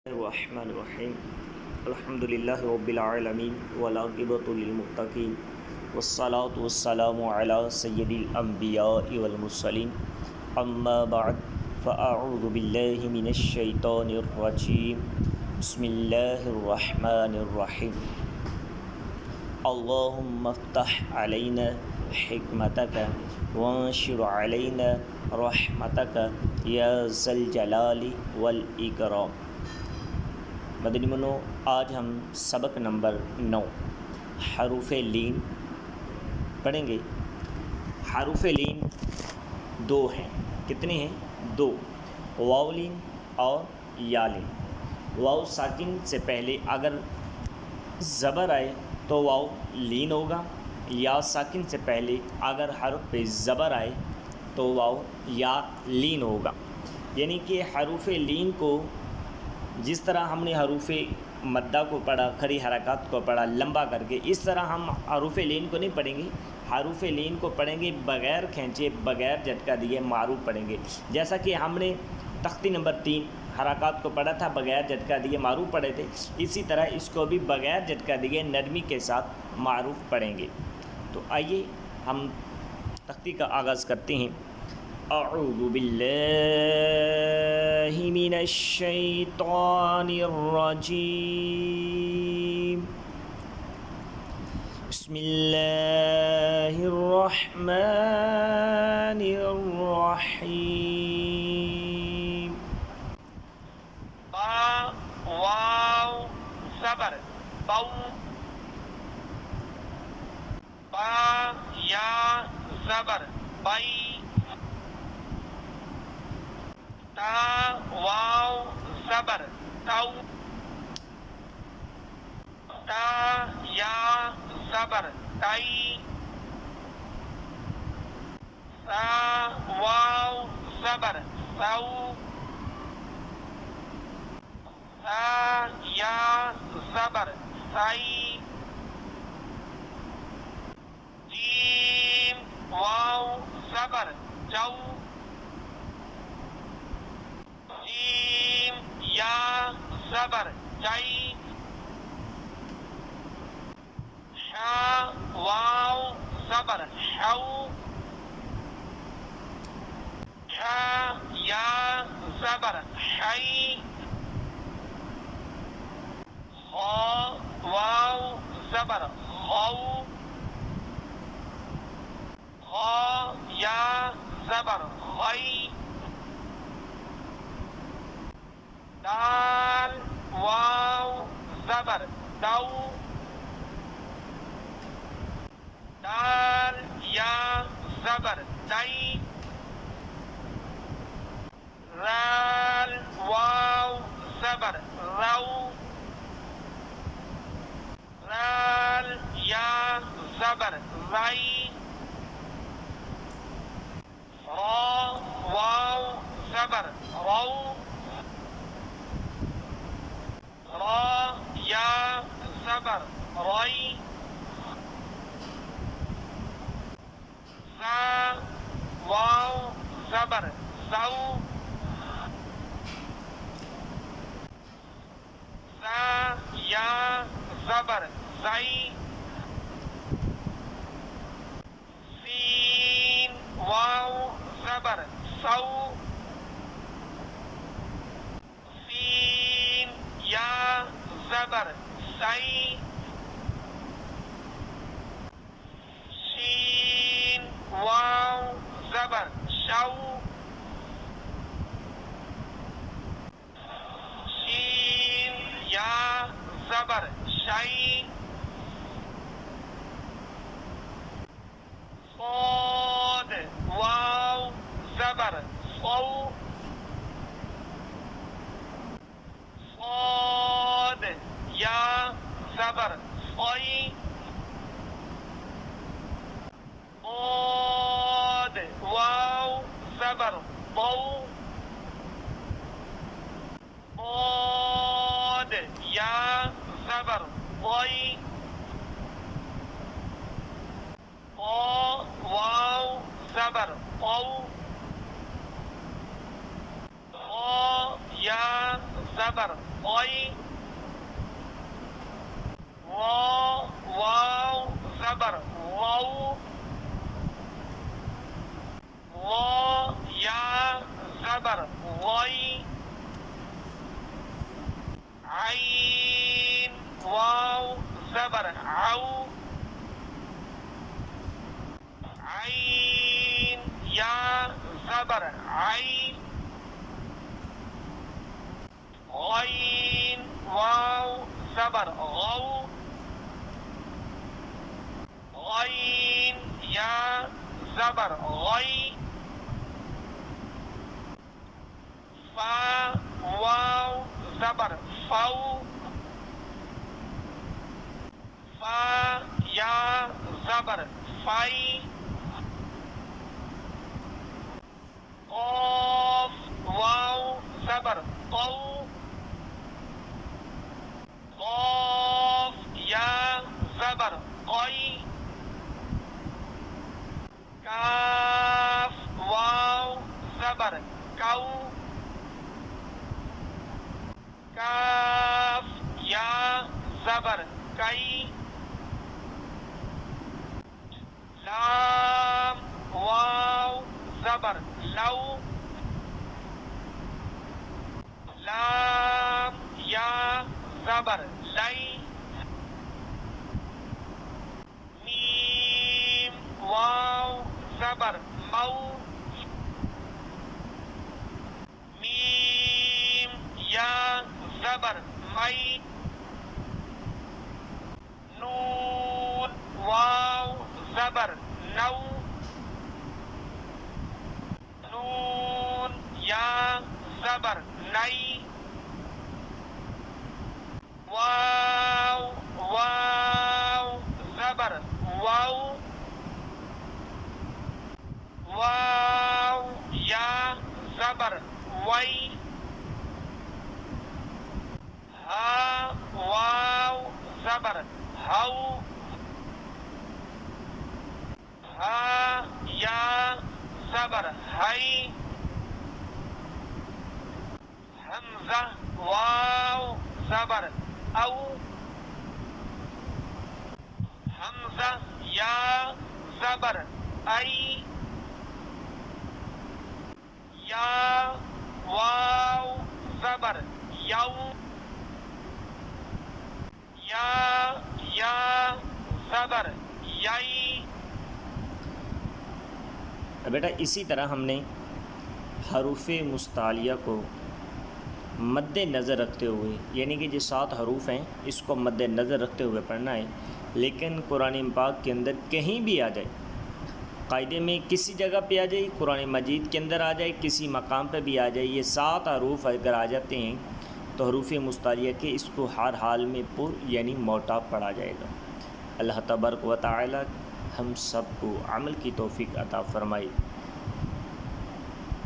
الرحمن الرحیم الحمد للہ رب العالمین والعاقبۃ للمتقین والصلاة والسلام علی سید الانبیاء والمرسلین اما بعد فاعوذ باللہ من الشیطان الرجیم بسم اللہ الرحمن الرحیم اللہم افتح علینا حکمتک وانشر علینا رحمتک یا ذا الجلال والاکرام۔ مدنی منو، آج ہم سبق نمبر 9 حروف لین پڑھیں گے۔ حروف لین دو ہیں۔ کتنے ہیں؟ دو، واو لین اور یا لین۔ واو ساکن سے پہلے اگر زبر آئے تو واو لین ہوگا، یا ساکن سے پہلے اگر حرف پہ زبر آئے تو واو یا لین ہوگا۔ یعنی کہ حروف لین کو جس طرح ہم نے حروف مدہ کو پڑھا، کھڑی حرکات کو پڑھا لمبا کر کے، اس طرح ہم حروف لین کو نہیں پڑھیں گے۔ حروف لین کو پڑھیں گے بغیر کھینچے، بغیر جھٹکا دیے، معروف پڑھیں گے۔ جیسا کہ ہم نے تختی نمبر 3 حرکات کو پڑھا تھا، بغیر جھٹکا دیے معروف پڑھے تھے، اسی طرح اس کو بھی بغیر جھٹکا دیے نرمی کے ساتھ معروف پڑھیں گے۔ تو آئیے ہم تختی کا آغاز کرتے ہیں۔ اعوذ باللہ من الشیطان الرجیم، بسم اللہ الرحمن الرحیم۔ با واو زبر بو، با یا زبر بئی، تا واو زبر تو، تا یا زبر تئی، سا واو زبر سو، سا یا زبر سئی، جیم واو زبر جو، جیم یا زبر جئی، شا واو زبر شو، شا یا زبر شئی، خا واو زبر خو، خا یا زبر خی، دال واو زبر دو، دال یا زبر دئی، رال واو زبر رو، رال یا زبر رئی، را واو زبر رو، را یا زبر رئی، سا واو زبر سو، سا یا زبر زئی، سین واو زبر سو، سین یا زبر سئی، شین واو زبر شو، شین یا زبر شئی، صاد واو زبر صو، صاد یا زبر صی، ضاد واو زبر ضو، ضاد یا زبر ضی، واو زبر طو، یا زبر غی واو زبر غو یا زبر غی عین واو زبر عو عین یا زبر عین غین واو زبر غو غین یا زبر غی فا واو زبر فو فا یا زبر فی قاف واو زبر قو قاف یا زبر قی کاف واو زبر کو کاف یا زبر کی لام واو زبر لو لام یا زبر لی میم واو زبر مو میم یا زبر می نون واو زبر نو نون یا زبر نئی واو واو زبر واو واو یا زبر وی ہا واو زبر ہو ہا یا زبر ہئی حمزہ واو زبر او حمزہ یا زبر ای یا واو زبر یو یا زبر یئی. بیٹا اسی طرح ہم نے حروف مستعلیہ کو مد نظر رکھتے ہوئے، یعنی کہ جو 7 حروف ہیں اس کو مد نظر رکھتے ہوئے پڑھنا ہے، لیکن قرآن پاک کے اندر کہیں بھی آ جائے، قاعدے میں کسی جگہ پہ آ جائے، قرآن مجید کے اندر آ جائے، کسی مقام پہ بھی آ جائے، یہ 7 حروف اگر آ جاتے ہیں تو حروف مستعلیہ کے اس کو ہر حال میں یعنی موٹا پڑھا جائے گا. اللہ تبارک و تعالی ہم سب کو عمل کی توفیق عطا فرمائے.